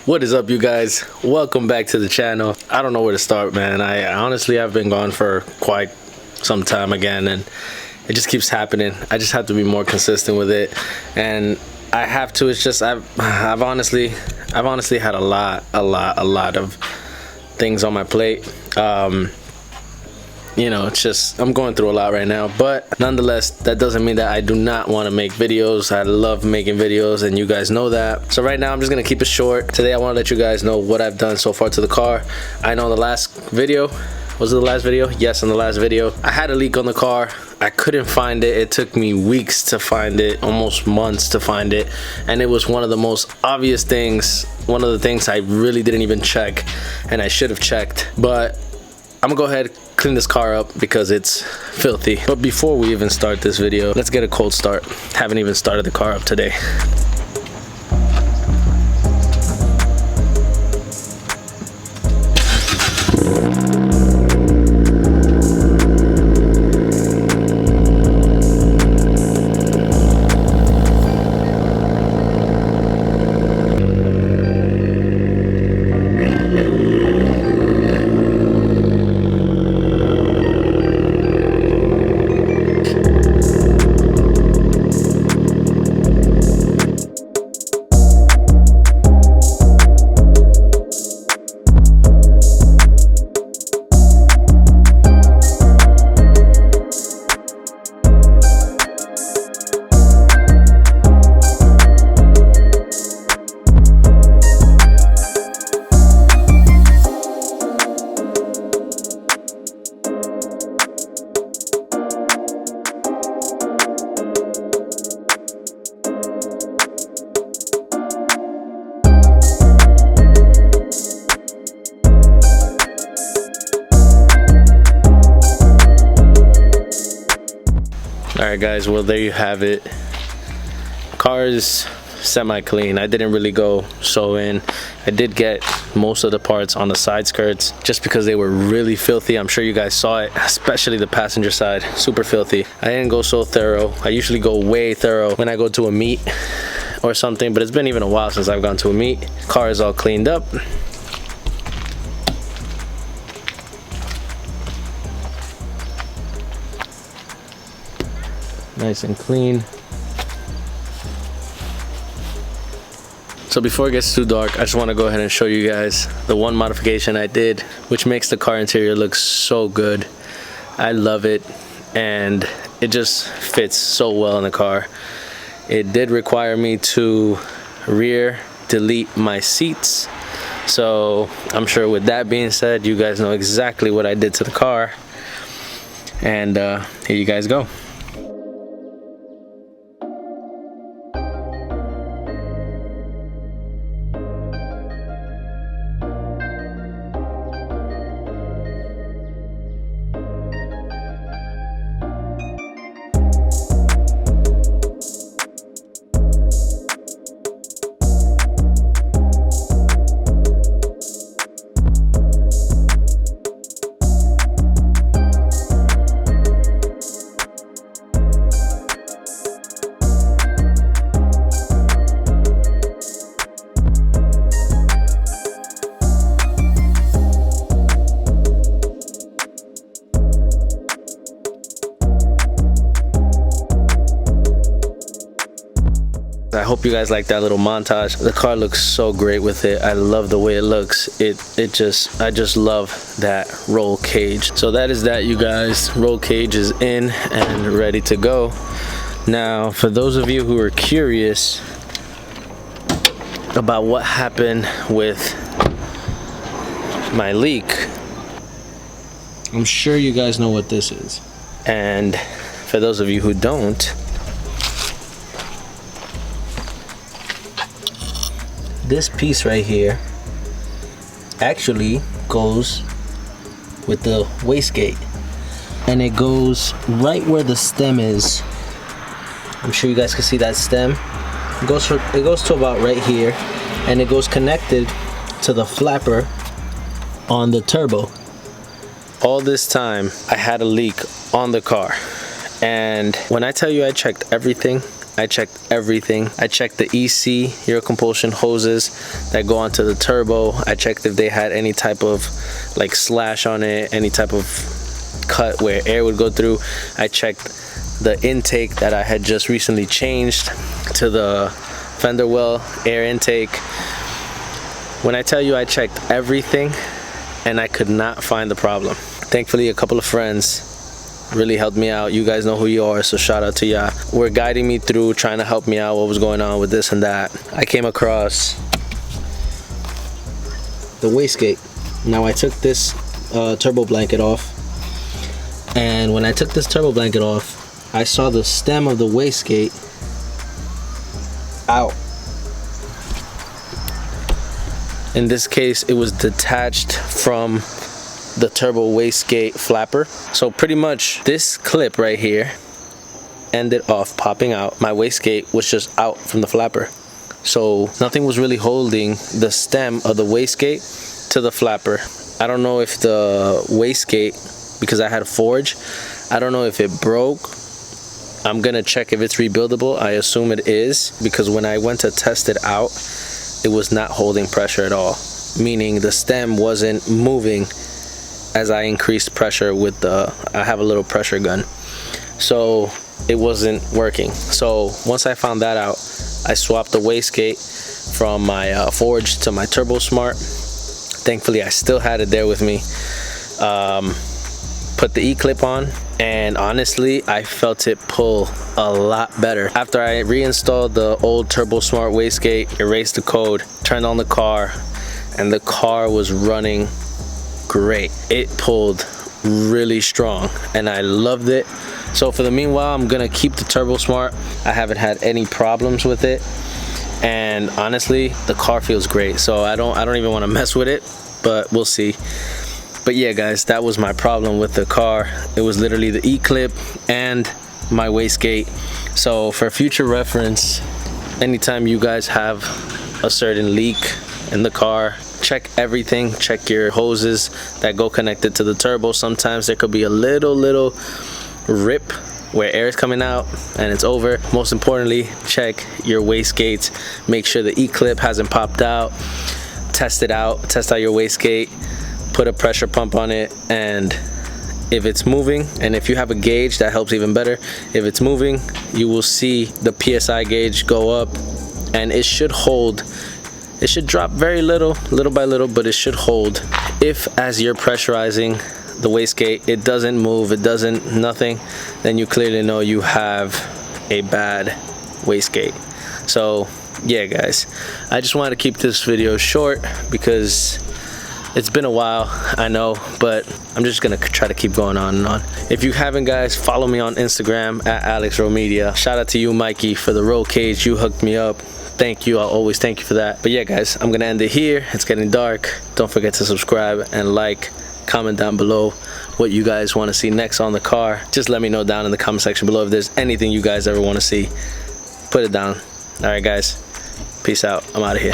What is up, you guys? Welcome back to the channel. I don't know where to start, man. I honestly have been gone for quite some time again, and it just keeps happening. I just have to be more consistent with it, and I have to. It's just I've honestly had a lot of things on my plate. You know, it's just I'm going through a lot right now, but nonetheless, that doesn't mean that I do not want to make videos. I love making videos, and you guys know that. So right now I'm just gonna keep it short. Today I want to let you guys know what I've done so far to the car. I know the last video, was it the last video? Yes, in the last video I had a leak on the car. I couldn't find it. It took me weeks to find it, almost months to find it, and it was one of the most obvious things, one of the things I really didn't even check, and I should have checked. But I'm gonna go ahead, clean this car up because it's filthy. But before we even start this video, let's get a cold start. Haven't even started the car up today. Alright guys, well there you have it. Car is semi-clean. I didn't really go sew in. I did get most of the parts on the side skirts just because they were really filthy. I'm sure you guys saw it, especially the passenger side, super filthy. I didn't go so thorough. I usually go way thorough when I go to a meet or something, but it's been even a while since I've gone to a meet. Car is all cleaned up. Nice and clean. So before it gets too dark, I just want to go ahead and show you guys the one modification I did, which makes the car interior look so good. I love it, and it just fits so well in the car. It did require me to rear delete my seats, so I'm sure with that being said, you guys know exactly what I did to the car, and here you guys go. I hope you guys like that little montage. The car looks so great with it. I love the way it looks. I just love that roll cage. So that is that, you guys. Roll cage is in and ready to go. Now, for those of you who are curious about what happened with my leak, I'm sure you guys know what this is. And for those of you who don't, this piece right here actually goes with the wastegate, and it goes right where the stem is. I'm sure you guys can see that stem. It goes to about right here, and it goes connected to the flapper on the turbo. All this time I had a leak on the car, and when I tell you I checked everything, I checked everything. I checked the EC, air compulsion hoses that go onto the turbo. I checked if they had any type of like slash on it, any type of cut where air would go through. I checked the intake that I had just recently changed to the fender well air intake. When I tell you I checked everything and I could not find the problem. Thankfully, a couple of friends really helped me out. You guys know who you are, so shout out to y'all. Were guiding me through, trying to help me out what was going on with this and that. I came across the wastegate. Now I took this turbo blanket off, and when I took this turbo blanket off, I saw the stem of the wastegate out. In this case, it was detached from the turbo wastegate flapper. So pretty much this clip right here ended off popping out. My wastegate was just out from the flapper. So nothing was really holding the stem of the wastegate to the flapper. I don't know if the wastegate, because I had a forge, I don't know if it broke. I'm gonna check if it's rebuildable. I assume it is, because when I went to test it out, it was not holding pressure at all. Meaning the stem wasn't moving as I increased pressure with the, I have a little pressure gun. So it wasn't working. So once I found that out, I swapped the wastegate from my Forge to my Turbo Smart. Thankfully, I still had it there with me. Put the E-clip on, and honestly, I felt it pull a lot better. After I reinstalled the old Turbo Smart wastegate, erased the code, turned on the car, and the car was running great. It pulled really strong and I loved it. So for the meanwhile, I'm gonna keep the Turbo Smart. I haven't had any problems with it, and honestly, the car feels great. So I don't even want to mess with it, but we'll see. But yeah, guys, that was my problem with the car. It was literally the E-clip and my wastegate. So for future reference, anytime you guys have a certain leak in the car, check everything. Check your hoses that go connected to the turbo. Sometimes there could be a little rip where air is coming out and it's over. Most importantly, check your wastegates. Make sure the E-clip hasn't popped out. Test it out. Test out your wastegate. Put a pressure pump on it, and if it's moving, and if you have a gauge, that helps even better. If it's moving, you will see the PSI gauge go up, and it should hold. It should drop very little by little, but it should hold. If as you're pressurizing the wastegate, it doesn't move, it doesn't nothing, then you clearly know you have a bad wastegate. So yeah, guys, I just wanted to keep this video short because it's been a while, I know, but I'm just gonna try to keep going on and on. If you haven't, guys, follow me on Instagram at AlexRomedia. Shout out to you, Mikey, for the roll cage. You hooked me up. Thank you. I'll always thank you for that. But yeah, guys, I'm gonna end it here. It's getting dark. Don't forget to subscribe and like. Comment down below what you guys want to see next on the car. Just let me know down in the comment section below if there's anything you guys ever want to see. Put it down. All right, guys. Peace out. I'm out of here.